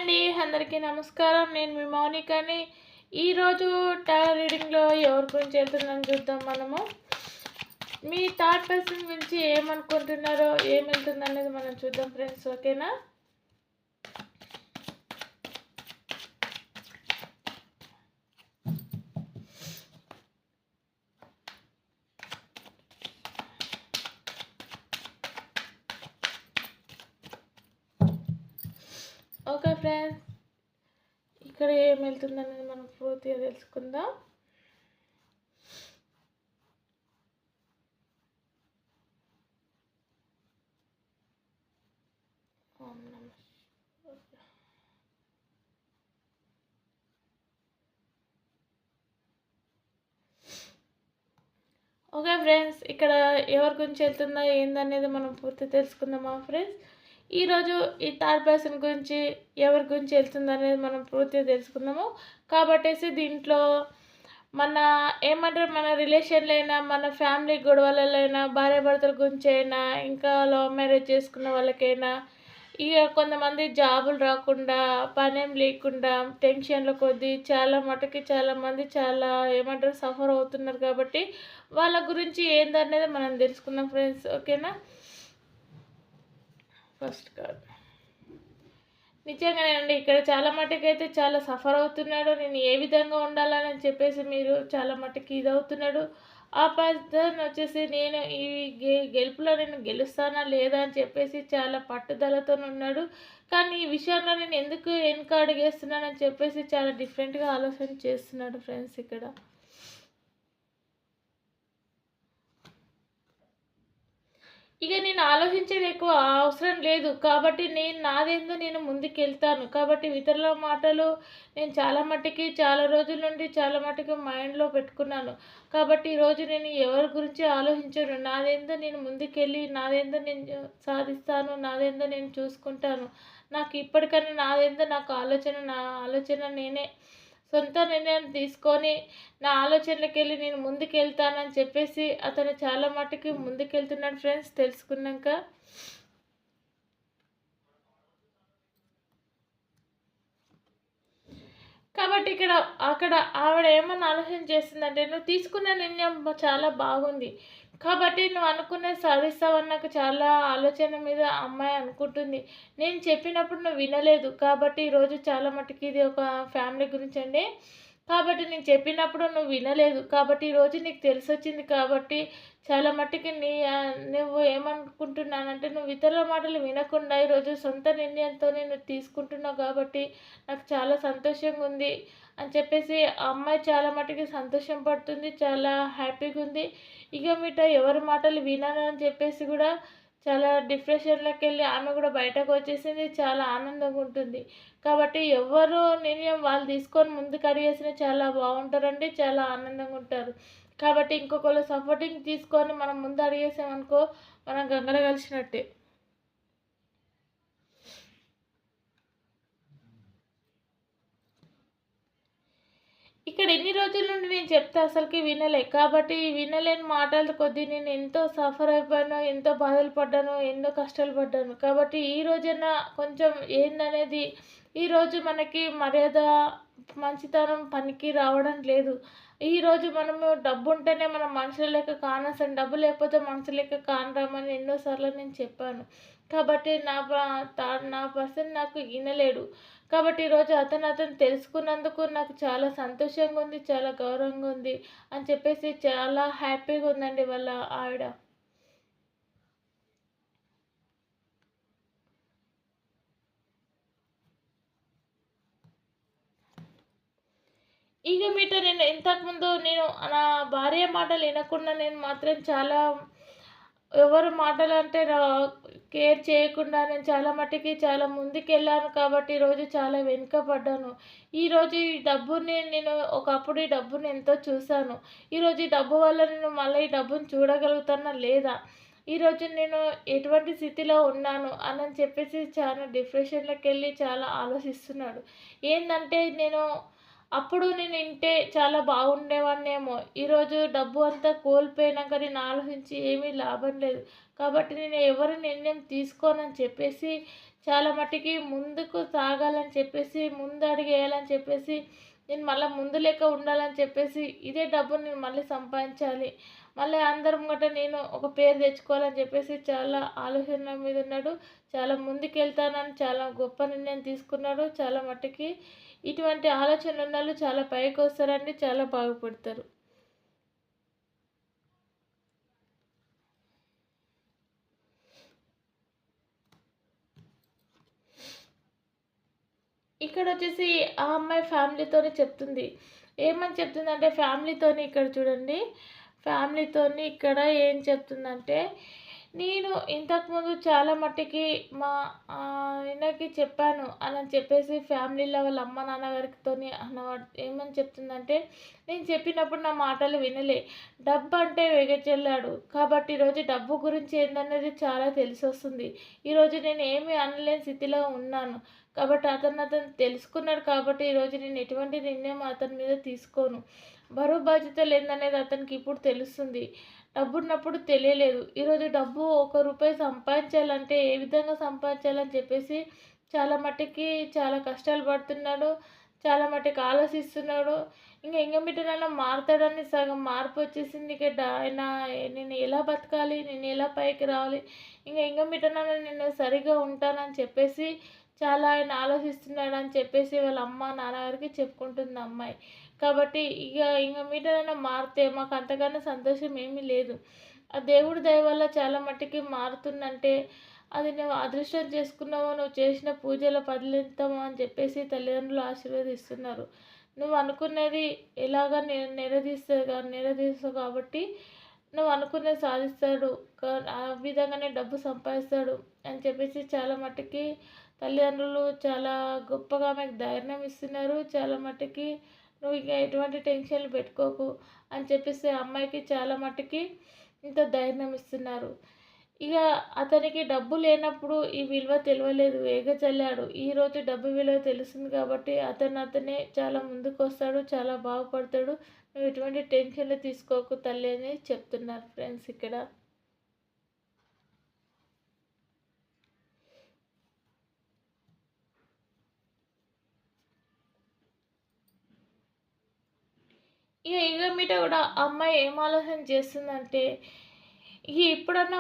అండి. అందరికీ నమస్కారం. నేను మీ మౌనికని. ఈరోజు టారో రీడింగ్‌లో ఎవరి గురించి వెళ్తుందని చూద్దాం మనము. మీ థర్డ్ పర్సన్ గురించి ఏమనుకుంటున్నారో, ఏమెళ్తుందనేది మనం చూద్దాం ఫ్రెండ్స్. ఓకేనా? ఓకే ఫ్రెండ్స్, ఇక్కడ ఏమెళ్తుందనేది మనం పూర్తిగా తెలుసుకుందాం. ఓం నమః శివాయ. ఓకే ఫ్రెండ్స్, ఇక్కడ ఎవరి గురించి వెళ్తుందో ఏందనేది మనం పూర్తి తెలుసుకుందామా ఫ్రెండ్స్. ఈరోజు ఈ థర్డ్ పర్సన్ గురించి ఎవరి గురించి వెళ్తుంది అనేది మనం పూర్తిగా తెలుసుకుందాము. కాబట్టేసి దీంట్లో మన ఏమంటారు, మన రిలేషన్లో అయినా, మన ఫ్యామిలీ గొడవలలో అయినా, భార్యాభర్తల గురించి అయినా, ఇంకా లవ్ మ్యారేజ్ చేసుకున్న వాళ్ళకైనా, ఇక కొంతమంది జాబులు రాకుండా, పనేం లేకుండా, టెన్షన్ల కొద్దీ చాలా మటుకి చాలామంది చాలా ఏమంటారు సఫర్ అవుతున్నారు. కాబట్టి వాళ్ళ గురించి ఏందనేది మనం తెలుసుకుందాం ఫ్రెండ్స్. ఓకేనా? ఫస్ట్ కార్డ్ నిజంగానేనండి. ఇక్కడ చాలా మటుకైతే చాలా సఫర్ అవుతున్నాడు. నేను ఏ విధంగా ఉండాలని చెప్పేసి మీరు చాలా మటుకు ఇదవుతున్నాడు. ఆ పర్సన్ వచ్చేసి నేను ఈ గెలుపులో నేను గెలుస్తానా లేదా అని చెప్పేసి చాలా పట్టుదలతో ఉన్నాడు. కానీ ఈ విషయంలో నేను ఎందుకు వెనక అడుగేస్తున్నానని చెప్పేసి చాలా డిఫరెంట్గా ఆలోచన చేస్తున్నాడు ఫ్రెండ్స్. ఇక్కడ ఇక నేను ఆలోచించేది ఎక్కువ అవసరం లేదు. కాబట్టి నేను నాదేందో నేను ముందుకెళ్తాను. కాబట్టి ఇతరుల మాటలు నేను చాలా మట్టుకి చాలా రోజుల నుండి చాలా మట్టుకు మైండ్లో పెట్టుకున్నాను. కాబట్టి ఈరోజు నేను ఎవరి గురించి ఆలోచించను. నాదేందో నేను ముందుకెళ్ళి నాదేందో నేను సాధిస్తాను. నాదేందో నేను చూసుకుంటాను. నాకు ఇప్పటికన్నా నాదేందో నాకు నా ఆలోచన నేనే సొంత నిర్ణయం తీసుకొని నా ఆలోచనలకు వెళ్ళి నేను ముందుకెళ్తానని చెప్పేసి అతను చాలా మట్టుకు ముందుకెళ్తున్నాడు ఫ్రెండ్స్. తెలుసుకున్నాక కాబట్టి అక్కడ ఆవిడ ఏమన్నా ఆలోచన చేస్తుందంటే, నువ్వు తీసుకున్న నిర్ణయం చాలా బాగుంది, కాబట్టి నువ్వు అనుకున్నది సాధిస్తావని నాకు చాలా ఆలోచన మీద అమ్మాయి అనుకుంటుంది. నేను చెప్పినప్పుడు నువ్వు వినలేదు. కాబట్టి ఈరోజు చాలా మట్టుకు ఇది ఒక ఫ్యామిలీ గురించి అండి. కాబట్టి నేను చెప్పినప్పుడు నువ్వు వినలేదు. కాబట్టి ఈరోజు నీకు తెలిసొచ్చింది. కాబట్టి చాలా మట్టుకు నువ్వు ఏమనుకుంటున్నానంటే, నువ్వు ఇతరుల మాటలు వినకుండా ఈరోజు సొంత నిర్ణయంతో నేను తీసుకుంటున్నావు. కాబట్టి నాకు చాలా సంతోషంగా ఉంది అని చెప్పేసి ఆ అమ్మాయి చాలా మట్టుకు సంతోషం పడుతుంది. చాలా హ్యాపీగా ఉంది. ఇక మీట ఎవరి మాటలు వినను అని చెప్పేసి కూడా చాలా డిప్రెషన్లోకి వెళ్ళి ఆమె కూడా బయటకు వచ్చేసింది. చాలా ఆనందంగా ఉంటుంది. కాబట్టి ఎవరు నిర్ణయం వాళ్ళు తీసుకొని ముందుకు అడిగేసినా చాలా బాగుంటారండి. చాలా ఆనందంగా ఉంటారు. కాబట్టి ఇంకొకరు సపోర్టింగ్ తీసుకొని మనం ముందు అడిగేసామనుకో, మనం గంగలో కలిసినట్టే. ఇక్కడ ఎన్ని రోజుల నుండి నేను చెప్తే అసలుకి వినలే. కాబట్టి ఈ వినలేని మాటల కొద్దీ నేను ఎంతో సఫర్ అయిపోయాను, ఎంతో బాధలు పడ్డాను, ఎన్నో కష్టాలు పడ్డాను. కాబట్టి ఈ రోజైనా కొంచెం ఏందనేది, ఈరోజు మనకి మర్యాద, మంచితనం పనికి రావడం లేదు. ఈరోజు మనము డబ్బు ఉంటేనే మనం మనుషుల లెక్క కానసం, డబ్బు లేకపోతే మనుషుల లెక్క కానరామని ఎన్నోసార్లు నేను చెప్పాను. కాబట్టి నా పర్సన్ నాకు వినలేడు. కాబట్టి ఈరోజు అతను తెలుసుకున్నందుకు నాకు చాలా సంతోషంగా ఉంది, చాలా గౌరవంగా ఉంది అని చెప్పేసి చాలా హ్యాపీగా ఉందండి వాళ్ళ ఆవిడ. ఇక మీట నేను ఇంతకుముందు నేను నా భార్య మాటలు వినకుండా నేను మాత్రం చాలా ఎవరి మాటలు అంటే కేర్ చేయకుండా నేను చాలా మట్టుకి చాలా ముందుకెళ్ళాను. కాబట్టి ఈరోజు చాలా వెనుకపడ్డాను. ఈరోజు ఈ డబ్బుని నేను ఒకప్పుడు ఈ డబ్బుని ఎంతో చూశాను. ఈరోజు ఈ డబ్బు వల్ల నేను మళ్ళీ ఈ డబ్బుని చూడగలుగుతానా లేదా, ఈరోజు నేను ఎటువంటి స్థితిలో ఉన్నాను అని చెప్పేసి చాలా డిప్రెషన్లోకి వెళ్ళి చాలా ఆలోచిస్తున్నాడు. ఏంటంటే అప్పుడు నేను వింటే చాలా బాగుండేవాడినేమో. ఈరోజు డబ్బు అంతా కోల్పోయినాక నేను ఆలోచించి ఏమీ లాభం లేదు. కాబట్టి నేను ఎవరి నిర్ణయం తీసుకోనని చెప్పేసి చాలా మట్టికి ముందుకు సాగాలని చెప్పేసి, ముందడుగేయాలని చెప్పేసి, నేను మళ్ళా ముందు లెక్క ఉండాలని చెప్పేసి, ఇదే డబ్బుని నేను మళ్ళీ సంపాదించాలి. మళ్ళీ అందరి ముంగట నేను ఒక పేరు తెచ్చుకోవాలని చెప్పేసి చాలా ఆలోచనల మీద ఉన్నాడు. చాలా ముందుకెళ్తానని చాలా గొప్ప నిర్ణయం తీసుకున్నాడు. చాలా మట్టుకి ఇటువంటి ఆలోచనలు ఉన్నోళ్ళు చాలా పైకొస్తారండి. చాలా బాగుపడతారు. ఇక్కడొచ్చేసి ఆ అమ్మాయి ఫ్యామిలీతోనే చెప్తుంది. ఏమని చెప్తుందంటే ఫ్యామిలీతోని ఇక్కడ చూడండి. ఫ్యామిలీతోని ఇక్కడ ఏం చెప్తుందంటే, నేను ఇంతకుముందు చాలా మట్టికి మా ఆయనకి చెప్పాను అని చెప్పేసి ఫ్యామిలీలో వాళ్ళ అమ్మ నాన్నగారితోని ఏమని చెప్తుందంటే, నేను చెప్పినప్పుడు నా మాటలు వినలే. డబ్బు అంటే వెగచెల్లాడు. కాబట్టి ఈరోజు డబ్బు గురించి ఏందనేది చాలా తెలిసొస్తుంది. ఈరోజు నేను ఏమీ అనలేని స్థితిలో ఉన్నాను. కాబట్టి అతను తెలుసుకున్నాడు కాబట్టి ఈరోజు నేను ఎటువంటి నిర్ణయం అతని మీద తీసుకోను. బరువు బాధ్యతలు ఏందనేది అతనికి ఇప్పుడు తెలుస్తుంది. డబ్బున్నప్పుడు తెలియలేదు. ఈరోజు డబ్బు రూపాయి సంపాదించాలంటే ఏ విధంగా సంపాదించాలని చెప్పేసి చాలా మట్టుకి చాలా కష్టాలు పడుతున్నాడు. చాలా మట్టుకు ఆలోచిస్తున్నాడు. ఇంక మీటనైనా మారుతాడని సగం మార్పు వచ్చేసింది. ఆయన నేను ఎలా బతకాలి? నేను ఎలా పైకి రావాలి? ఇంక మీటనైనా నేను సరిగ్గా ఉంటానని చెప్పేసి చాలా ఆయన ఆలోచిస్తున్నాడని చెప్పేసి వాళ్ళ అమ్మ, నాన్నగారికి చెప్పుకుంటుంది అమ్మాయి. కాబట్టి ఇంక మీటనైనా మారితే మాకు అంతకన్నా సంతోషం ఏమీ లేదు. ఆ దేవుడి దయ వల్ల చాలా మట్టుకి మారుతుందంటే అది నువ్వు అదృష్టం చేసుకున్నావో, నువ్వు చేసిన పూజల ఫలితమో అని చెప్పేసి తల్లిదండ్రులు ఆశీర్వదిస్తున్నారు. నువ్వు అనుకున్నది ఎలాగా నెరవేరుస్తావు కాబట్టి నువ్వు అనుకున్నది సాధిస్తాడు. ఆ విధంగానే డబ్బు సంపాదిస్తాడు అని చెప్పేసి చాలా మట్టుకి తల్లిదండ్రులు చాలా గొప్పగా ఆమెకు ధైర్యం ఇస్తున్నారు. చాలా మట్టుకి నువ్వు ఇక ఎటువంటి టెన్షన్లు పెట్టుకోకు అని చెప్పేసి అమ్మాయికి చాలా మట్టుకి ఇంత ధైర్యం ఇస్తున్నారు. ఇక అతనికి డబ్బు లేనప్పుడు ఈ విలువ తెలియలేదు. వేగచల్లాడు. ఈరోజు డబ్బు విలువ తెలుస్తుంది కాబట్టి అతనే చాలా ముందుకు వస్తాడు. చాలా బాగుపడతాడు. నువ్వు ఎటువంటి టెన్షన్లు తీసుకోకు తల్లి అని చెప్తున్నారు ఫ్రెండ్స్ ఇక్కడ. ఇక మీట కూడా అమ్మాయి ఏం ఆలోచన చేస్తుందంటే, ఇప్పుడన్నా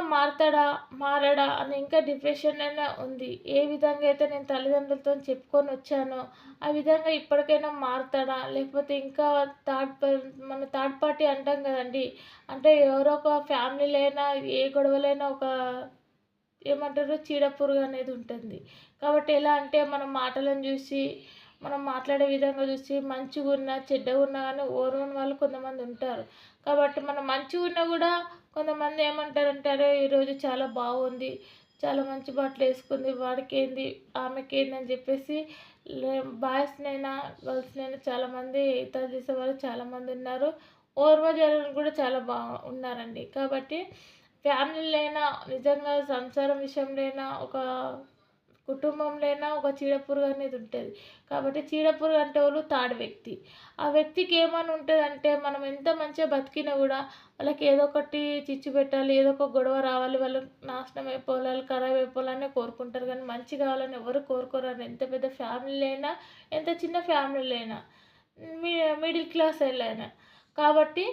మారడా అని ఇంకా డిప్రెషన్ అయినా ఉంది. ఏ విధంగా అయితే నేను తల్లిదండ్రులతో చెప్పుకొని వచ్చానో ఆ విధంగా ఇప్పటికైనా మారుతాడా? లేకపోతే ఇంకా మన థర్డ్ పార్టీ అంటాం కదండి. అంటే ఎవరో ఒక ఫ్యామిలీలో అయినా ఏ గొడవలైనా ఒక ఏమంటారు చీడపురుగు అనేది ఉంటుంది. కాబట్టి ఎలా అంటే మన మాటలను చూసి, మనం మాట్లాడే విధంగా చూసి మంచిగున్నా, చెడ్డగున్నా కానీ ఓర్వని వాళ్ళు కొంతమంది ఉంటారు. కాబట్టి మనం మంచిగున్నా కూడా కొంతమంది ఏమంటారంటే, అరే ఈరోజు చాలా బాగుంది, చాలా మంచి బట్టలు వేసుకుంది, వాడికేంది, ఆమెకేంది అని చెప్పేసి బాయ్స్‌నైనా, గర్ల్స్‌నైనా చాలామంది ఇతర చేసే వాళ్ళు చాలామంది ఉన్నారు. ఓర్వజనులు కూడా చాలా ఉన్నారండి. కాబట్టి ఫ్యామిలీలో అయినా నిజంగా సంసారం విషయంలో అయినా ఒక కుటుంబంలో అయినా ఒక చీడపురుగు అనేది ఉంటుంది. కాబట్టి చీడపురుగు అంటే వాళ్ళు థర్డ్ వ్యక్తి. ఆ వ్యక్తికి ఏమని ఉంటుందంటే మనం ఎంత మంచిగా బతికినా కూడా వాళ్ళకి ఏదో ఒకటి చిచ్చు పెట్టాలి, ఏదో ఒక గొడవ రావాలి, వాళ్ళు నాశనం అయిపోవాలి, వాళ్ళు ఖరాబ్ అయిపోవాలనే కోరుకుంటారు. కానీ మంచి కావాలని ఎవరు కోరుకోరు. ఎంత పెద్ద ఫ్యామిలీలో అయినా, ఎంత చిన్న ఫ్యామిలీలో అయినా, మిడిల్ క్లాస్ అయినా. కాబట్టి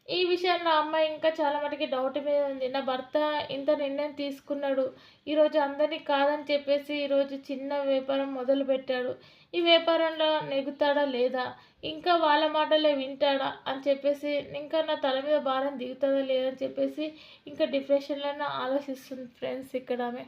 ఈ విషయంలో అమ్మాయి ఇంకా చాలా మటుకి డౌట్ మీద ఉంది. నా భర్త ఇంత నిర్ణయం తీసుకున్నాడు. ఈరోజు అందరినీ కాదని చెప్పేసి ఈరోజు చిన్న వ్యాపారం మొదలుపెట్టాడు. ఈ వ్యాపారంలో నెగ్గుతాడా లేదా? ఇంకా వాళ్ళ మాటలే వింటాడా అని చెప్పేసి, ఇంకా నా తల మీద భారం దిగుతుందా లేదని చెప్పేసి ఇంకా డిప్రెషన్లోనే ఆలోచిస్తుంది ఫ్రెండ్స్ ఇక్కడ ఆమె.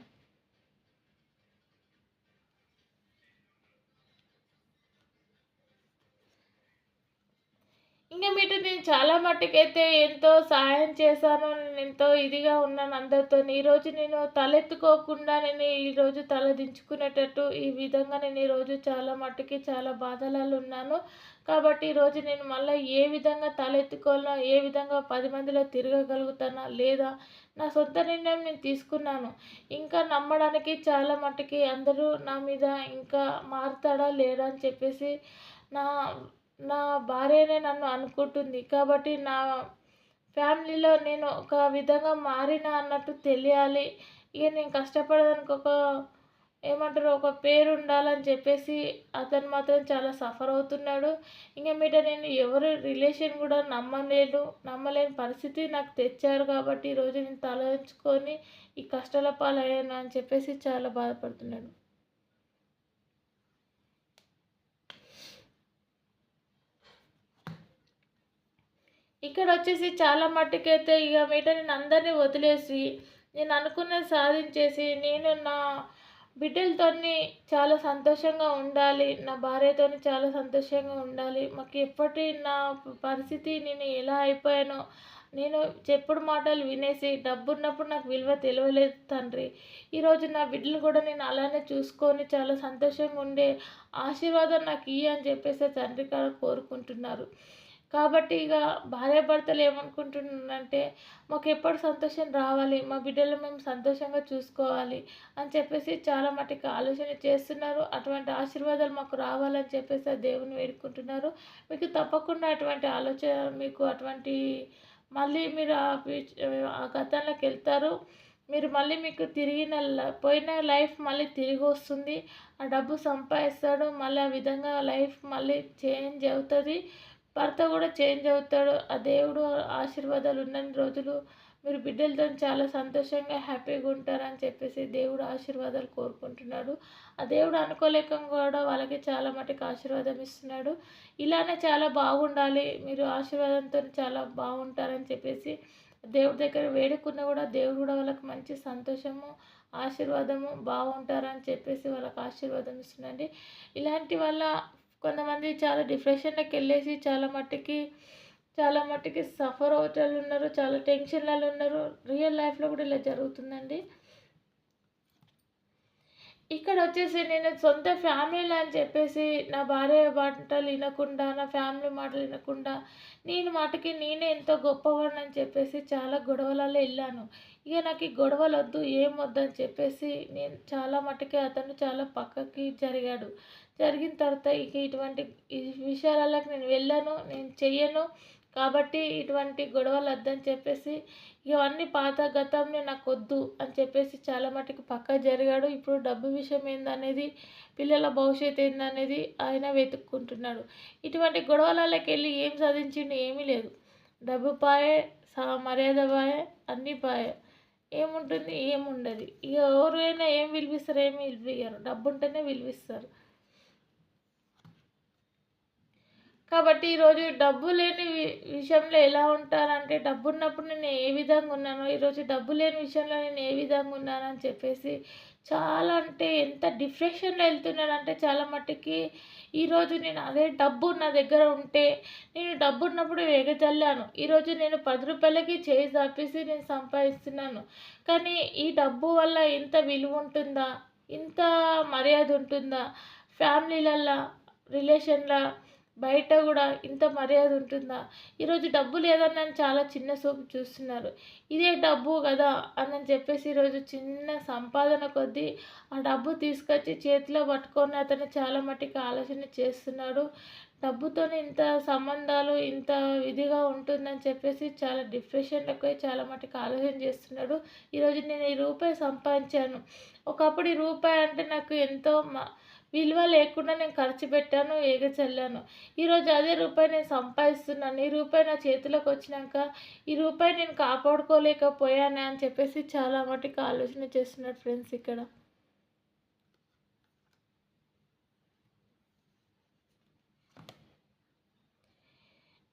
ఇంక మీట నేను చాలా మట్టుకైతే ఎంతో సహాయం చేశాను. నేను ఎంతో ఇదిగా ఉన్నాను అందరితోని. ఈరోజు నేను తలెత్తుకోకుండా నేను ఈరోజు తల దించుకునేటట్టు ఈ విధంగా నేను ఈరోజు చాలా మట్టుకి చాలా బాధలలో ఉన్నాను. కాబట్టి ఈరోజు నేను మళ్ళీ ఏ విధంగా తలెత్తుకోవాలో, ఏ విధంగా 10 మందిలో తిరగగలుగుతానా లేదా, నా సొంత నిర్ణయం నేను తీసుకున్నాను. ఇంకా నమ్మడానికి చాలా మట్టుకి అందరూ నా మీద ఇంకా మారుతాడా లేడా అని చెప్పేసి నా నా భార్యనే నన్ను అనుకుంటుంది. కాబట్టి నా ఫ్యామిలీలో నేను ఒక విధంగా మారినా అన్నట్టు తెలియాలి. ఇక నేను కష్టపడడానికి ఒక ఏమంటారు ఒక పేరు ఉండాలని చెప్పేసి అతను మాత్రం చాలా సఫర్ అవుతున్నాడు. ఇంక మీట నేను ఎవరు రిలేషన్ కూడా నమ్మలేని పరిస్థితి నాకు తెచ్చారు కాబట్టి ఈరోజు నేను తలంచుకొని ఈ కష్టాల పాలయ్యాను అని చెప్పేసి చాలా బాధపడుతున్నాడు. ఇక్కడ వచ్చేసి చాలా మట్టుకైతే ఇక మీట నేను అందరినీ వదిలేసి నేను అనుకున్నది సాధించేసి నేను నా బిడ్డలతోని చాలా సంతోషంగా ఉండాలి, నా భార్యతోని చాలా సంతోషంగా ఉండాలి. మాకు ఎప్పటి నా పరిస్థితి నేను ఎలా అయిపోయానో, నేను చెప్పుడు మాటలు వినేసి డబ్బున్నప్పుడు నాకు విలువ తెలియలేదు తండ్రి. ఈరోజు నా బిడ్డలు కూడా నేను అలానే చూసుకొని చాలా సంతోషంగా ఉండే ఆశీర్వాదం నాకు ఇయ్యి అని చెప్పేసి తండ్రి కాడ కోరుకుంటున్నారు. కాబట్టి ఇక భార్యాభర్తలు ఏమనుకుంటున్నారంటే మాకు ఎప్పుడు సంతోషం రావాలి, మా బిడ్డలు మేము సంతోషంగా చూసుకోవాలి అని చెప్పేసి చాలా మటుకు ఆలోచన చేస్తున్నారు. అటువంటి ఆశీర్వాదాలు మాకు రావాలని చెప్పేసి ఆ దేవుని వేడుకుంటున్నారు. మీకు తప్పకుండా అటువంటి ఆలోచన మీకు అటువంటి మళ్ళీ మీరు ఆ గతంలోకి వెళ్తారు. మీరు మళ్ళీ మీకు పోయిన లైఫ్ మళ్ళీ తిరిగి వస్తుంది. ఆ డబ్బు సంపాదిస్తాడు, మళ్ళీ ఆ విధంగా లైఫ్ మళ్ళీ చేంజ్ అవుతుంది. భర్త కూడా చేంజ్ అవుతాడు. ఆ దేవుడు ఆశీర్వాదాలు ఉన్నన్ని రోజులు మీరు బిడ్డలతో చాలా సంతోషంగా హ్యాపీగా ఉంటారని చెప్పేసి దేవుడు ఆశీర్వాదాలు కోరుకుంటున్నాడు. ఆ దేవుడు అనుకోలేక కూడా వాళ్ళకి చాలా మటుకు ఆశీర్వాదం ఇస్తున్నాడు. ఇలానే చాలా బాగుండాలి, మీరు ఆశీర్వాదంతో చాలా బాగుంటారని చెప్పేసి దేవుడి దగ్గర వేడుకున్న కూడా దేవుడు కూడా వాళ్ళకి మంచి సంతోషము ఆశీర్వాదము బాగుంటారని చెప్పేసి వాళ్ళకి ఆశీర్వాదం ఇస్తుందండి. ఇలాంటి వల్ల కొంతమంది చాలా డిప్రెషన్లోకి వెళ్ళేసి చాలా మట్టుకి సఫర్ అవుతూ ఉన్నారు, చాలా టెన్షన్లలో ఉన్నారు. రియల్ లైఫ్లో కూడా ఇలా జరుగుతుందండి. ఇక్కడ వచ్చేసి నేను సొంత ఫ్యామిలీలో అని చెప్పేసి నా భార్య మాటలు వినకుండా, నా ఫ్యామిలీ మాటలు వినకుండా నేను మటుకి నేనే ఎంతో గొప్పవాడిని అని చెప్పేసి చాలా గొడవలలో వెళ్ళాను. ఇక నాకు ఈ గొడవలు వద్దు ఏం వద్దు అని చెప్పేసి నేను చాలా మటుకి అతను చాలా పక్కకి జరిగాడు. జరిగిన తర్వాత ఇక ఇటువంటి ఈ విషయాలలోకి నేను వెళ్ళను, నేను చెయ్యను. కాబట్టి ఇటువంటి గొడవలు వద్దని చెప్పేసి ఇవన్నీ పాత గతంలో నాకొద్దు అని చెప్పేసి చాలా మటుకు పక్కకు జరిగాడు. ఇప్పుడు డబ్బు విషయం ఏందనేది, పిల్లల భవిష్యత్తు ఏందనేది ఆయన వెతుక్కుంటున్నాడు. ఇటువంటి గొడవలలోకి వెళ్ళి ఏం సాధించిండు? ఏమీ లేదు. డబ్బు పాయే, మర్యాద పాయే, అన్నీ పాయే. ఏముంటుంది? ఏముండదు. ఇక ఎవరైనా ఏం విలువిస్తారు? ఏమి విలువియ్యరు. డబ్బు ఉంటేనే విలువిస్తారు. కాబట్టి ఈరోజు డబ్బు లేని విషయంలో ఎలా ఉంటారంటే, డబ్బు ఉన్నప్పుడు నేను ఏ విధంగా ఉన్నానో, ఈరోజు డబ్బు లేని విషయంలో నేను ఏ విధంగా ఉన్నానని చెప్పేసి చాలా అంటే ఎంత డిప్రెషన్లో వెళ్తున్నానంటే చాలా మట్టుకి ఈరోజు నేను అదే డబ్బు నా దగ్గర ఉంటే నేను డబ్బు ఉన్నప్పుడు వెగజల్లాను. ఈరోజు నేను 10 రూపాయలకి చేయి చాపేసి నేను సంపాదిస్తున్నాను. కానీ ఈ డబ్బు వల్ల ఇంత విలువ ఉంటుందా? ఇంత మర్యాద ఉంటుందా? ఫ్యామిలీలల్లో, రిలేషన్ల బయట కూడా ఇంత మర్యాద ఉంటుందా? ఈరోజు డబ్బు లేదని నన్ను చాలా చిన్న చూపు చూస్తున్నారు. ఇదే డబ్బు కదా అని చెప్పేసి ఈరోజు చిన్న సంపాదన కొద్దీ ఆ డబ్బు తీసుకొచ్చి చేతిలో పట్టుకొని అతను చాలా మట్టుకు ఆలోచన చేస్తున్నాడు. డబ్బుతోనే ఇంత సంబంధాలు ఇంత ఇదిగా ఉంటుందని చెప్పేసి చాలా డిప్రెషన్లోకి పోయి చాలా మట్టుకు ఆలోచన చేస్తున్నాడు. ఈరోజు నేను ఈ రూపాయి సంపాదించాను. ఒకప్పుడు ఈ రూపాయి అంటే నాకు ఎంతో విలువ లేకుండా నేను ఖర్చు పెట్టాను, ఎగచల్లాను. ఈరోజు అదే రూపాయి నేను సంపాదిస్తున్నాను. ఈ రూపాయి నా చేతిలోకి వచ్చినాక ఈ రూపాయి నేను కాపాడుకోలేకపోయానే అని చెప్పేసి చాలా మటుకు ఆలోచన చేస్తున్నాడు ఫ్రెండ్స్ ఇక్కడ.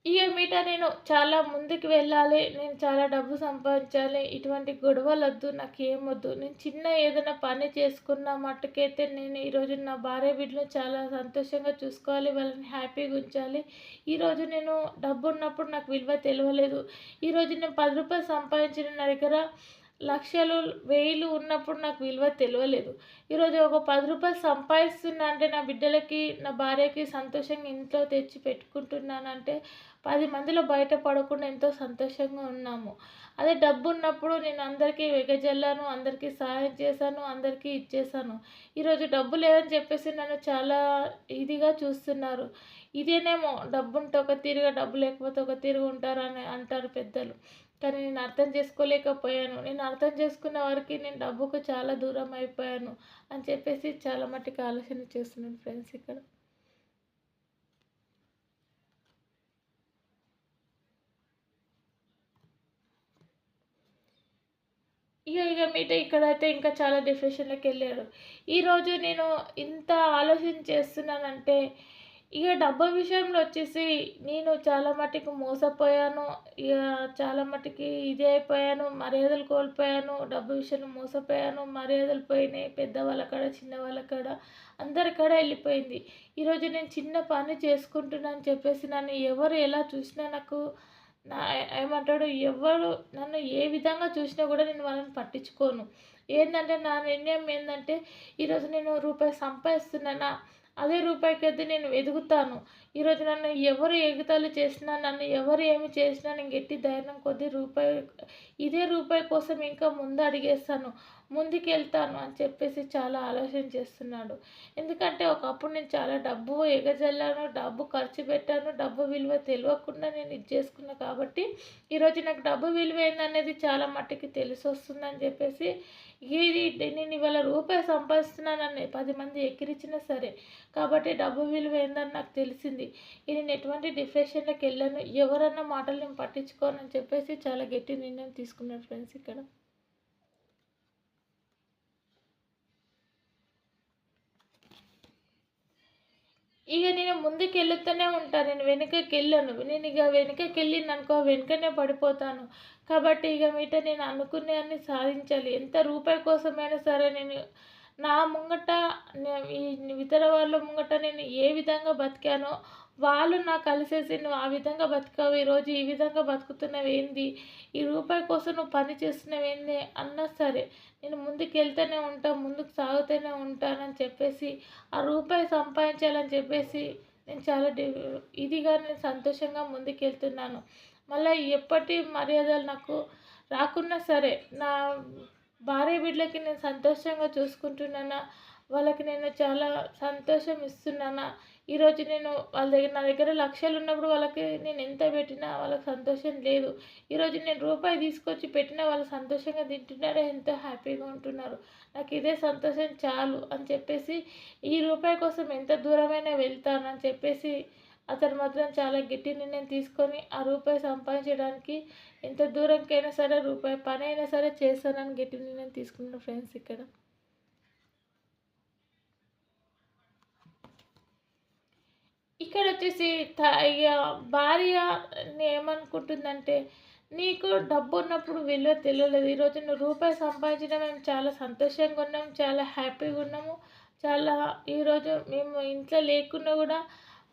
ఇక మీట నేను చాలా ముందుకు వెళ్ళాలి, నేను చాలా డబ్బు సంపాదించాలి, ఇటువంటి గొడవలొద్దు, నాకేమొద్దు. నేను చిన్న ఏదైనా పని చేసుకున్న మట్టుకైతే నేను ఈరోజు నా భార్య బిడ్డలను చాలా సంతోషంగా చూసుకోవాలి, వాళ్ళని హ్యాపీగా ఉంచాలి. ఈరోజు నేను డబ్బు ఉన్నప్పుడు నాకు విలువ తెలియలేదు. ఈరోజు నేను 10 రూపాయలు సంపాదించిన నా దగ్గర లక్షలు, వేలు ఉన్నప్పుడు నాకు విలువ తెలియలేదు. ఈరోజు ఒక 10 రూపాయలు సంపాదిస్తున్నా అంటే నా బిడ్డలకి, నా భార్యకి సంతోషంగా ఇంట్లో తెచ్చి పెట్టుకుంటున్నానంటే 10 మందిలో బయట పడకుండా ఎంతో సంతోషంగా ఉన్నాము. అదే డబ్బు ఉన్నప్పుడు నేను అందరికీ వెగజల్లాను, అందరికీ సహాయం చేశాను, అందరికీ ఇచ్చేసాను. ఈరోజు డబ్బు లేదని చెప్పేసి నన్ను చాలా ఇదిగా చూస్తున్నారు. ఇదేనేమో డబ్బుంటే ఒక తీరుగా, డబ్బు లేకపోతే ఒక తీరుగా ఉంటారని అంటారు పెద్దలు. కానీ నేను అర్థం చేసుకోలేకపోయాను. నేను అర్థం చేసుకున్న వరకి నేను డబ్బుకు చాలా దూరం అయిపోయాను అని చెప్పేసి చాలా మట్టుకు ఆలోచన చేస్తున్నాను ఫ్రెండ్స్ ఇక్కడ. ఇక మీతో ఇక్కడైతే ఇంకా చాలా డిప్రెషన్‌లోకెళ్ళాడు. ఈరోజు నేను ఇంత ఆలోచన చేస్తున్నానంటే, ఇక డబ్బు విషయంలో వచ్చేసి నేను చాలా మట్టుకు మోసపోయాను. ఇక చాలా మట్టుకి ఇది అయిపోయాను. మర్యాదలు కోల్పోయాను. డబ్బు విషయంలో మోసపోయాను. మర్యాదలు పోయినాయి. పెద్దవాళ్ళ కాడ, చిన్నవాళ్ళ కాడ, అందరి కాడ వెళ్ళిపోయింది. ఈరోజు నేను చిన్న పని చేసుకుంటున్నా అని చెప్పేసి నన్ను ఎవరు ఎలా చూసినా నాకు నా ఏమంటాడు ఎవ్వరు నన్ను ఏ విధంగా చూసినా కూడా నేను వాళ్ళని పట్టించుకోను. ఏందంటే నా నిర్ణయం ఏందంటే ఈరోజు నేను రూపాయి సంపాదిస్తున్నానా, అదే రూపాయికైతే నేను ఎదుగుతాను. ఈరోజు నన్ను ఎవరు ఎగతాళి చేసినా, నన్ను ఎవరు ఏమి చేసినా నేను గట్టి ధైర్యం కొద్దీ ఇదే రూపాయి కోసం ఇంకా ముందు అడుగేస్తాను, ముందుకెళ్తాను అని చెప్పేసి చాలా ఆలోచన చేస్తున్నాడు. ఎందుకంటే ఒకప్పుడు నేను చాలా డబ్బు ఎగజల్లాను, డబ్బు ఖర్చు పెట్టాను, డబ్బు విలువ తెలవకుండా నేను ఇది చేసుకున్నా కాబట్టి ఈరోజు నాకు డబ్బు విలువ ఏందనేది చాలా మట్టుకు తెలిసొస్తుందని చెప్పేసి ఇది నేను ఇవాళ రూపాయి సంపాదిస్తున్నానని 10 మంది ఎక్కిరించినా సరే కాబట్టి డబ్బు విలువ ఏందని నాకు తెలిసింది. నేను ఎటువంటి డిప్రెషన్‌లోకి వెళ్ళను. ఎవరన్నా మాటలు నేను పట్టించుకోనని చెప్పేసి చాలా గట్టి నిర్ణయం తీసుకున్నాను ఫ్రెండ్స్ ఇక్కడ. ఇక నేను ముందుకెళ్ళుతూనే ఉంటా. నేను వెనకకెళ్ళను. నేనిగ వెనకకెళ్ళిననుకో వెనకనే పడిపోతాను. కాబట్టి ఇక మీట నేను అనుకున్నయన్నీ సాధించాలి. ఎంత రూపాయి కోసమైనా సరే నేను నా ముంగట ఈ ఇతర వాళ్ళ ముంగట నేను ఏ విధంగా బతికానో వాళ్ళు నాకు కలిసేసి "నువ్వు ఆ విధంగా బతికావు. ఈరోజు ఈ విధంగా బతుకుతున్నావేంది? ఈ రూపాయి కోసం నువ్వు పని చేస్తున్నావేంది?" అన్నా సరే నేను ముందుకెళ్తూనే ఉంటా. ముందుకు సాగుతూనే ఉంటానని చెప్పేసి ఆ రూపాయి సంపాదించాలని చెప్పేసి నేను చాలా ఇదిగా నేను సంతోషంగా ముందుకెళ్తున్నాను. మళ్ళీ ఎప్పటి మర్యాదలు నాకు రాకున్నా సరే నా భార్య బిడ్డలకి నేను సంతోషంగా చూసుకుంటున్నానా, వాళ్ళకి నేను చాలా సంతోషం ఇస్తున్నానా, ఈరోజు నేను నా దగ్గర లక్షలు ఉన్నప్పుడు వాళ్ళకి నేను ఎంత పెట్టినా వాళ్ళకి సంతోషం లేదు. ఈరోజు నేను రూపాయి తీసుకొచ్చి పెట్టినా వాళ్ళు సంతోషంగా తింటున్నారు, ఎంతో హ్యాపీగా ఉంటున్నారు. నాకు ఇదే సంతోషం చాలు అని చెప్పేసి ఈ రూపాయి కోసం ఎంత దూరమైనా వెళ్తానని చెప్పేసి అతను మాత్రం చాలా గట్టి నిర్ణయం తీసుకొని ఆ రూపాయి సంపాదించడానికి ఎంత దూరంకైనా సరే రూపాయి పనైనా సరే చేస్తానని గట్టి నిర్ణయం తీసుకున్నాను ఫ్రెండ్స్ ఇక్కడ. ఇక్కడొచ్చేసి ఇగ భార్య ఏమనుకుంటుందంటే, "నీకు డబ్బున్నప్పుడు విలువ తెలవలేదు. ఈరోజు నువ్వు రూపాయి సంపాదించడం మేము చాలా సంతోషంగా ఉన్నాం. చాలా హ్యాపీగా ఉన్నాము. చాలా ఈరోజు మేము ఇంట్లో లేకున్నా గూడా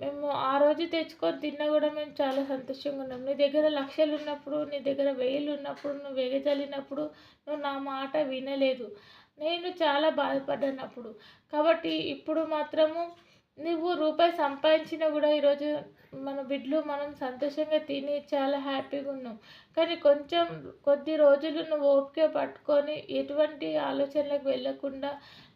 మేము ఆ రోజు తెచ్చుకొని తిన్నా గూడా మేము చాలా సంతోషంగా ఉన్నాం. నీ దగ్గర లక్షలున్నప్పుడు, నీ దగ్గర వేలున్నప్పుడు, నువ్వు వెదజల్లినప్పుడు నువ్వు నా మాట వినలేదు. నేను చాలా బాధపడ్డానప్పుడు. కాబట్టి ఇప్పుడు మాత్రము నువ్వు రూపాయి సంపాదించినా గూడా ఈరోజు మన బిడ్డలు మనం సంతోషంగా తిని చాలా హ్యాపీగా ఉన్నాం. కానీ కొంచెం కొద్ది రోజులు నువ్వు ఓపిక పట్టుకొని ఎటువంటి ఆలోచనలకు వెళ్ళకుండా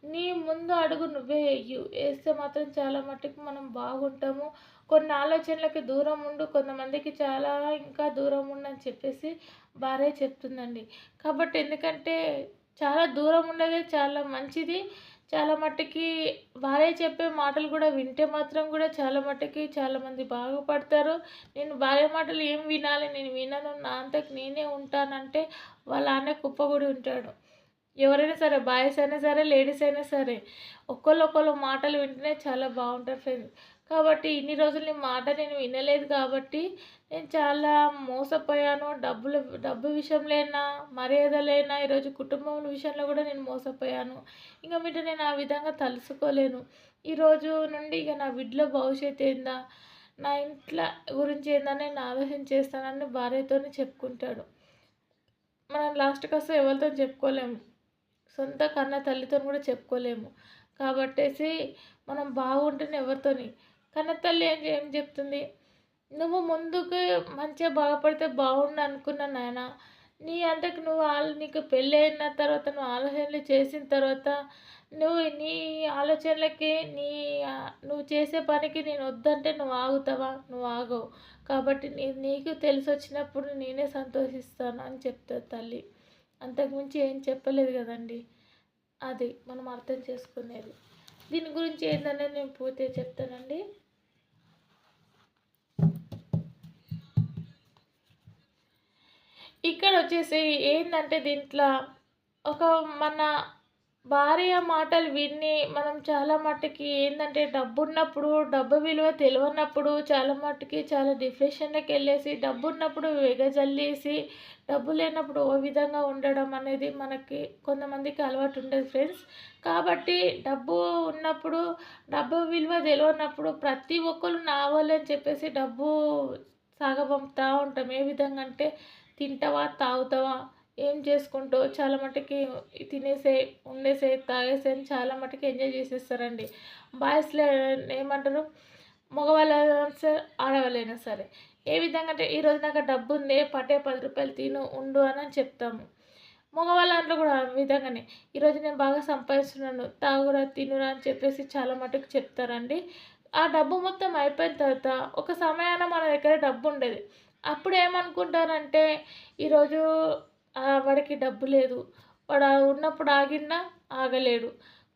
నీ ముందు అడుగు నువ్వే వెయ్యు. వేస్తే మాత్రం చాలా మట్టుకు మనం బాగుంటాము. కొన్ని ఆలోచనలకి దూరం ఉండు. కొంతమందికి చాలా ఇంకా దూరం ఉండని చెప్పేసి భార్య చెప్తుందండి. కాబట్టి ఎందుకంటే చాలా దూరం ఉన్నదే చాలా మంచిది. చాలా మట్టుకి భార్య చెప్పే మాటలు కూడా వింటే మాత్రం కూడా చాలా మట్టుకి చాలామంది బాగుపడతారు. నేను భార్య మాటలు ఏం వినాలి, నేను వినను, నా అంతకు నేనే ఉంటానంటే వాళ్ళ ఆయన కుప్పగూడి ఉంటాడు. ఎవరైనా సరే బాయ్స్ అయినా సరే, లేడీస్ అయినా సరే ఒకళ్ళొకళ్ళు మాటలు వింటేనే చాలా బాగుంటారు ఫ్రెండ్స్. కాబట్టి ఇన్ని రోజులు నీ మాట నేను వినలేదు కాబట్టి నేను చాలా మోసపోయాను. డబ్బు విషయంలోనా, మర్యాదలైనా ఈరోజు కుటుంబం విషయంలో కూడా నేను మోసపోయాను. ఇంక మీట నేను ఆ విధంగా తలుసుకోలేను. ఈరోజు నుండి ఇక నా బిడ్డల భవిష్యత్తు ఏందా, నా ఇంట్ల గురించి ఏందని నేను ఆలోచన చేస్తానని భార్యతోనే చెప్పుకుంటాడు. మనం లాస్ట్‌కి వస్తే ఎవరితోని చెప్పుకోలేము. సొంత కన్న తల్లితోని కూడా చెప్పుకోలేము. కాబట్టేసి మనం బాగుంటేనే ఎవరితోని కన్న తల్లి ఏం చెప్తుంది, "నువ్వు ముందుకు మంచిగా బాగుపడితే బాగుండు అనుకున్నా నాయన. నీ అంతకు నువ్వు నీకు పెళ్ళయిన తర్వాత నువ్వు ఆలోచనలు చేసిన తర్వాత నువ్వు నీ ఆలోచనలకి నువ్వు చేసే పనికి నేను వద్దంటే నువ్వు ఆగుతావా? నువ్వు ఆగవు. కాబట్టి నీకు తెలిసొచ్చినప్పుడు నేనే సంతోషిస్తాను అని చెప్తది తల్లి. అంతకుమించి ఏం చెప్పలేదు కదండీ! అది మనం అర్థం చేసుకునేది. దీని గురించి ఏంటనేది నేను పూర్తిగా చెప్తానండి. ఇక్కడ వచ్చేసి ఏంటంటే దీంట్లో ఒక మన భార్య మాటలు విని మనం చాలా మట్టుకి ఏంటంటే డబ్బున్నప్పుడు డబ్బు విలువ తెలియనప్పుడు చాలా మట్టుకి చాలా డిప్రెషన్లోకి వెళ్ళేసి డబ్బు ఉన్నప్పుడు వెగజల్లేసి డబ్బు లేనప్పుడు ఓ విధంగా ఉండడం అనేది మనకి కొంతమందికి అలవాటు ఉండదు ఫ్రెండ్స్. కాబట్టి డబ్బు ఉన్నప్పుడు డబ్బు విలువ తెలియనప్పుడు ప్రతి ఒక్కరు నావాలని చెప్పేసి డబ్బు సాగబంపుతూ ఉంటాం. ఏ విధంగా అంటే తింటావా, తాగుతావా, ఏం చేసుకుంటావు, చాలా మట్టుకి తినేసేయి, ఉండేసేయి, తాగేసేయి అని చాలా మట్టుకి ఎంజాయ్ చేసేస్తారండి. బాయ్స్లో ఏమంటారు, మగవాళ్ళైనా సరే ఆడవాళ్ళైనా సరే. ఏ విధంగా అంటే ఈరోజు నాకు డబ్బు ఉంది, పట్టే 10 రూపాయలు తిను ఉండు అని చెప్తాము. మగవాళ్ళ దాంట్లో కూడా ఆ విధంగానే ఈరోజు నేను బాగా సంపాదిస్తున్నాను, తాగురా తినురా అని చెప్పేసి చాలా మట్టుకు చెప్తారండి. ఆ డబ్బు మొత్తం అయిపోయిన తర్వాత ఒక సమయాన మన దగ్గర డబ్బు ఉండేది. అప్పుడు ఏమనుకుంటారంటే ఈరోజు వాడికి డబ్బు లేదు, వాడు ఉన్నప్పుడు ఆగిండా ఆగలేడు,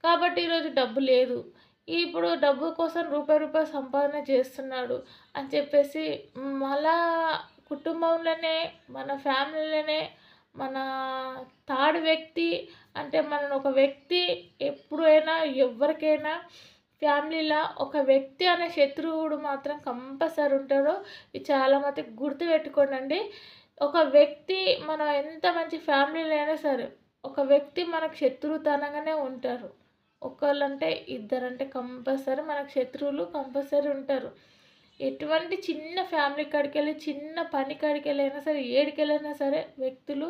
కాబట్టి ఈరోజు డబ్బు లేదు, ఇప్పుడు డబ్బు కోసం రూపాయి సంపాదన చేస్తున్నాడు అని చెప్పేసి మళ్ళా కుటుంబంలోనే మన ఫ్యామిలీలోనే మన థర్డ్ వ్యక్తి అంటే మన ఒక వ్యక్తి ఎప్పుడైనా ఎవరికైనా ఫ్యామిలీలో ఒక వ్యక్తి అనే శత్రువుడు మాత్రం కంపల్సరీ ఉంటాడో ఇది చాలా మటుకు గుర్తుపెట్టుకోండి. ఒక వ్యక్తి మనం ఎంత మంచి ఫ్యామిలీలో అయినా సరే ఒక వ్యక్తి మనకు శత్రువుతనంగానే ఉంటారు. ఒకళ్ళంటే ఇద్దరంటే కంపల్సరీ మనకు శత్రువులు కంపల్సరీ ఉంటారు. ఎటువంటి చిన్న ఫ్యామిలీ కాడికెళ్ళి చిన్న పని కాడికెళ్ళైనా సరే ఏడికెళ్ళైనా సరే వ్యక్తులు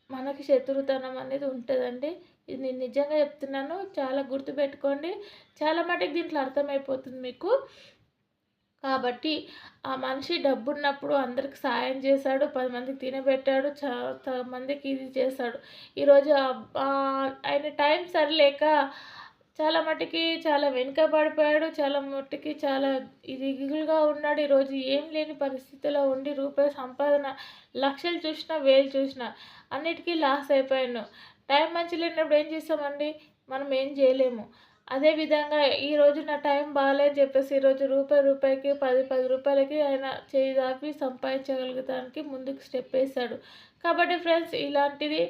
మనకి శత్రువుతనం అనేది ఉంటుందండి. ఇది నేను నిజంగా చెప్తున్నాను, చాలా గుర్తుపెట్టుకోండి. చాలా మటుకు దీంట్లో అర్థమైపోతుంది మీకు. కాబట్టి ఆ మనిషి డబ్బున్నప్పుడు అందరికి సాయం చేశాడు, 10 మందికి తినబెట్టాడు, మందికి ఇది చేశాడు. ఈరోజు ఆయన టైం సరిలేక చాలా మట్టుకి చాలా వెనుకబడిపోయాడు, చాలా మట్టుకి చాలా దిగులుగా ఉన్నాడు. ఈరోజు ఏం లేని పరిస్థితిలో ఉండి రూపాయి సంపాదన లక్షలు చూసినా, వేలు చూసినా అన్నిటికీ లాస్ అయిపోయాను. టైం మంచి లేనప్పుడు ఏం చేస్తామండి, మనం ఏం చేయలేము. అదేవిధంగా ఈరోజు నా టైం బాగాలేదని చెప్పేసి ఈరోజు రూపాయికి 10 రూపాయలకి ఆయన చేయి దాపి సంపాదించగలుగుతానికి ముందుకు స్టెప్ వేశాడు. కాబట్టి ఫ్రెండ్స్ ఇలాంటిది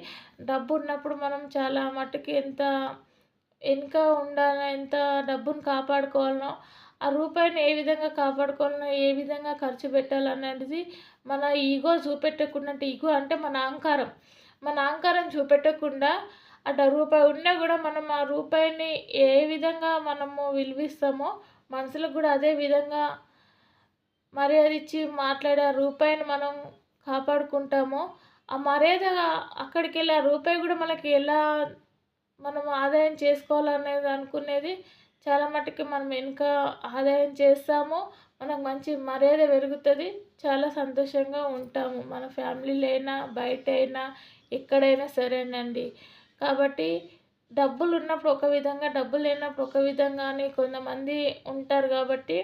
డబ్బు ఉన్నప్పుడు మనం చాలా మట్టుకి ఎంత వెనుక ఉండాలో, ఎంత డబ్బును కాపాడుకోవాలనో, ఆ రూపాయిని ఏ విధంగా కాపాడుకోవాలనో, ఏ విధంగా ఖర్చు పెట్టాలనేది మన ఈగో చూపెట్టకుండా, అంటే ఈగో అంటే మన అహంకారం చూపెట్టకుండా అట్లా రూపాయి ఉన్నా కూడా మనం ఆ రూపాయిని ఏ విధంగా మనము విలువిస్తామో మనుషులకు కూడా అదే విధంగా మర్యాద ఇచ్చి మాట్లాడే ఆ రూపాయిని మనం కాపాడుకుంటామో ఆ మర్యాద అక్కడికి వెళ్ళి ఆ రూపాయి కూడా మనకి ఎలా మనం ఆదాయం చేసుకోవాలనేది అనుకునేది చాలా మట్టుకు మనం వెనుక ఆదాయం చేస్తాము, మనకు మంచి మర్యాద పెరుగుతుంది, చాలా సంతోషంగా ఉంటాము మన ఫ్యామిలీలో అయినా బయట అయినా ఎక్కడైనా సరేనండి. కాబట్టి డబ్బులు ఉన్నప్పుడు ఒక విధంగా, డబ్బు లేనప్పుడు ఒక విధంగా అని కొంతమంది ఉంటారు. కాబట్టి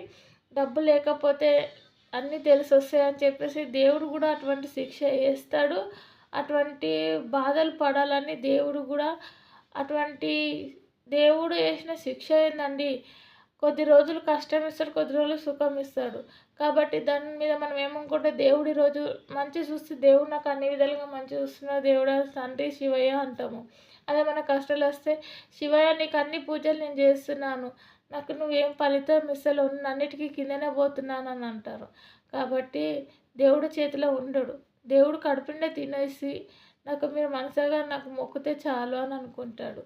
డబ్బు లేకపోతే అన్నీ తెలిసి వస్తాయని చెప్పేసి దేవుడు కూడా అటువంటి శిక్ష వేస్తాడు. అటువంటి బాధలు పడాలని దేవుడు కూడా అటువంటి దేవుడు వేసిన శిక్ష ఏందండి, కొద్ది రోజులు కష్టం ఇస్తాడు, కొద్ది రోజులు సుఖం ఇస్తాడు. కాబట్టి దాని మీద మనం ఏమనుకుంటే దేవుడు ఈరోజు మంచి చూస్తే దేవుడు నాకు అన్ని విధాలుగా మంచి చూస్తున్నాడు దేవుడా తండ్రి శివయ్య అంటాము. అదే మన కష్టాలు వస్తే శివయ్య నీకు అన్ని పూజలు నేను చేస్తున్నాను, నాకు నువ్వేం ఫలితం ఇస్తలేవు, నేను అన్నిటికీ కిందనే పోతున్నాను అని అంటారు. కాబట్టి దేవుడు చేతిలో ఉండడు, దేవుడు కడుపుండే తినేసి నాకు మీరు మనసుగా నాకు మొక్కితే చాలు అని అనుకుంటాడు.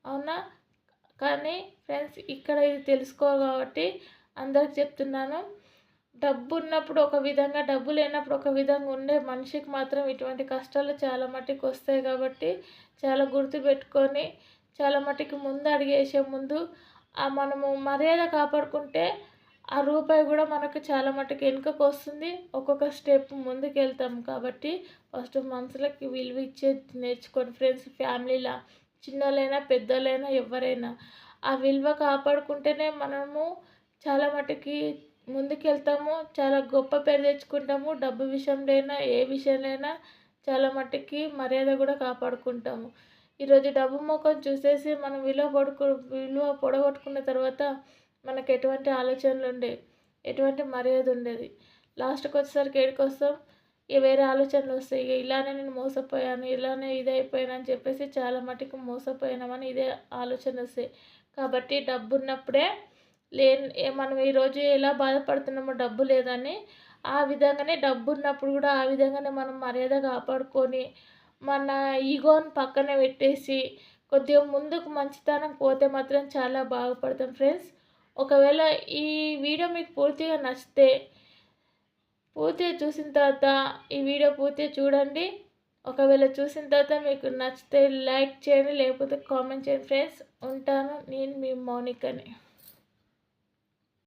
అవునా? కానీ ఫ్రెండ్స్ ఇక్కడ ఇది తెలుసుకోవాలి కాబట్టి అందరికి చెప్తున్నాను, డబ్బు ఉన్నప్పుడు ఒక విధంగా, డబ్బు లేనప్పుడు ఒక విధంగా ఉండే మనిషికి మాత్రం ఇటువంటి కష్టాలు చాలా మట్టుకు వస్తాయి. కాబట్టి చాలా గుర్తుపెట్టుకొని చాలా మట్టుకు ముందు అడిగేసే ముందు మనము మర్యాద కాపాడుకుంటే ఆ రూపాయి కూడా మనకు చాలా మట్టుకు వెనుకకు వస్తుంది, ఒక్కొక్క స్టెప్ ముందుకు వెళ్తాం. కాబట్టి ఫస్ట్ మనుషులకి విలువ ఇచ్చేది నేర్చుకోండి ఫ్రెండ్స్. ఫ్యామిలీలా చిన్నోళ్ళైనా పెద్దోళ్ళైనా ఎవరైనా ఆ విలువ కాపాడుకుంటేనే మనము చాలా మటుకి ముందుకెళ్తాము. చాలా గొప్ప పేరు తెచ్చుకుంటాము. డబ్బు విషయంలో అయినా ఏ విషయంలో అయినా చాలా మట్టుకి మర్యాద కూడా కాపాడుకుంటాము. ఈరోజు డబ్బు మొఖం చూసేసి మనం విలువ పొడగొట్టుకున్న తర్వాత మనకు ఎటువంటి ఆలోచనలు ఉండేవి, ఎటువంటి మర్యాద ఉండేది. లాస్ట్‌కి వచ్చేసరికి ఏడికొస్తాం, ఇక వేరే ఆలోచనలు వస్తాయి. ఇక ఇలానే నేను మోసపోయాను, ఇలానే ఇదైపోయాను అని చెప్పేసి చాలా మటుకు మోసపోయినామని ఇదే ఆలోచనలు వస్తాయి. కాబట్టి డబ్బు ఉన్నప్పుడే మనం ఈరోజు ఎలా బాధపడుతున్నామో డబ్బు లేదని, ఆ విధంగానే డబ్బు ఉన్నప్పుడు కూడా ఆ విధంగానే మనం మర్యాద కాపాడుకొని మన ఈగోని పక్కన పెట్టేసి కొద్దిగా ముందుకు మంచితనం పోతే మాత్రం చాలా బాగుపడతాం ఫ్రెండ్స్. ఒకవేళ ఈ వీడియో మీకు పూర్తిగా నచ్చితే పూర్తిగా చూసిన తర్వాత ఈ వీడియో పూర్తిగా చూడండి. ఒకవేళ చూసిన తర్వాత మీకు నచ్చితే లైక్ చేయండి, లేకపోతే కామెంట్ చేయండి ఫ్రెండ్స్. ఉంటాను. నేను మీ మౌనికని.